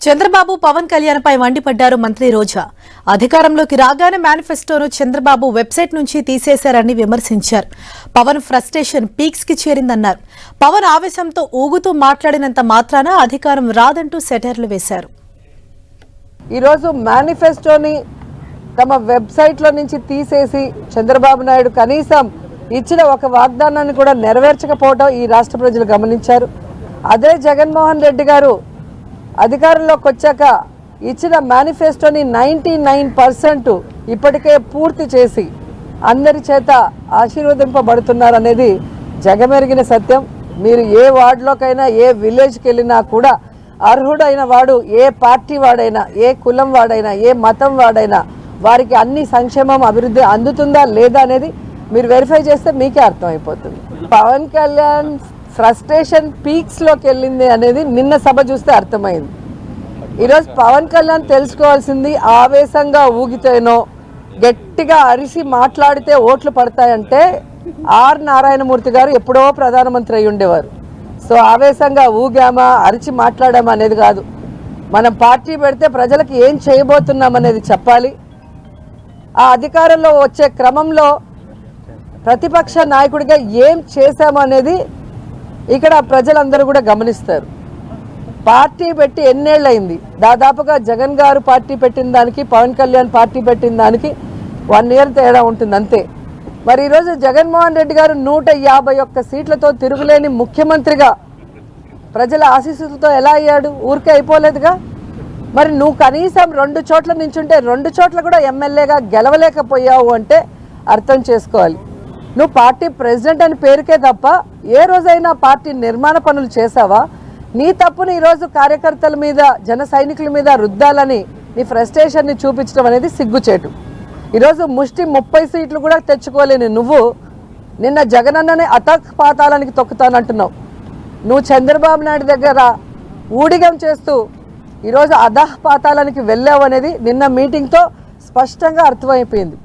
చంద్రబాబు పవన్ కళ్యాణ్ పై మండిపడ్డారు మంత్రి రోజా. అధికారంలోకి రాగానే మేనిఫెస్టోను చంద్రబాబు వెబ్సైట్ నుంచి తీసేశారని విమర్శించారు. పవన్ ఫ్రస్ట్రేషన్ పీక్స్ కి చేరిందన్నారు. పవన్ ఆవేశంతో ఊగుతూ మాట్లాడినంత మాత్రాన అధికారం రాదంటూ సెటైర్లు వేశారు. ఈరోజు మేనిఫెస్టోని తమ వెబ్సైట్లో నుంచి తీసేసి చంద్రబాబు నాయుడు కనీసం ఇచ్చిన ఒక వాగ్దానాన్ని కూడా నెరవేర్చకపోవడం ఈ రాష్ట్ర ప్రజలు గమనించారు. అదే జగన్మోహన్ రెడ్డి గారు అధికారంలోకి వచ్చాక ఇచ్చిన మేనిఫెస్టోని 99% ఇప్పటికే పూర్తి చేసి అందరి చేత ఆశీర్వదింపబడుతున్నారు అనేది జగమెరిగిన సత్యం. మీరు ఏ వార్డులోకైనా ఏ విలేజ్కి వెళ్ళినా కూడా అర్హుడైన వాడు ఏ పార్టీ వాడైనా ఏ కులం వాడైనా ఏ మతం వాడైనా వారికి అన్ని సంక్షేమం అభివృద్ధి అందుతుందా లేదా అనేది మీరు వెరిఫై చేస్తే మీకే అర్థమైపోతుంది. పవన్ కళ్యాణ్ ఫ్రస్ట్రేషన్ పీక్స్లోకి వెళ్ళింది అనేది నిన్న సభ చూస్తే అర్థమైంది. ఈరోజు పవన్ కళ్యాణ్ తెలుసుకోవాల్సింది ఆవేశంగా ఊగితేనో గట్టిగా అరిసి మాట్లాడితే ఓట్లు పడతాయంటే ఆర్ నారాయణమూర్తి గారు ఎప్పుడో ప్రధానమంత్రి అయి ఉండేవారు. సో ఆవేశంగా ఊగామా అరిచి మాట్లాడామా అనేది కాదు. మనం పార్టీ పెడితే ప్రజలకు ఏం చేయబోతున్నాం అనేది చెప్పాలి. ఆ అధికారంలో వచ్చే క్రమంలో ప్రతిపక్ష నాయకుడిగా ఏం చేశామనేది ఇక్కడ ప్రజలందరూ కూడా గమనిస్తారు. పార్టీ పెట్టి ఎన్నేళ్ళయింది? దాదాపుగా జగన్ గారు పార్టీ పెట్టిన దానికి పవన్ కళ్యాణ్ పార్టీ పెట్టిన దానికి 1 year తేడా ఉంటుంది అంతే. మరి ఈరోజు జగన్మోహన్ రెడ్డి గారు 151 సీట్లతో తిరుగులేని ముఖ్యమంత్రిగా ప్రజల ఆశీస్సులతో ఎలా అయ్యాడు? ఊరికే అయిపోలేదుగా. మరి నువ్వు కనీసం 2 చోట్ల నించుంటే 2 చోట్ల కూడా ఎమ్మెల్యేగా గెలవలేకపోయావు అంటే అర్థం చేసుకోవాలి. నువ్వు పార్టీ ప్రెసిడెంట్ అని పేరుకే తప్ప ఏ రోజైనా పార్టీ నిర్మాణ పనులు చేసావా? నీ తప్పుని ఈరోజు కార్యకర్తల మీద జన సైనికుల మీద రుద్దాలని నీ ఫ్రస్ట్రేషన్ని చూపించడం అనేది సిగ్గుచేటు. ఈరోజు ముష్టి 30 సీట్లు కూడా తెచ్చుకోలేని నువ్వు నిన్న జగనన్నని అతక్ పాతాళానికి తొక్కుతానంటున్నావు. నువ్వు చంద్రబాబు నాయుడు దగ్గర ఊడిగం చేస్తూ ఈరోజు అధః పాతాళానికి వెళ్ళావు అనేది నిన్న మీటింగ్తో స్పష్టంగా అర్థమైపోయింది.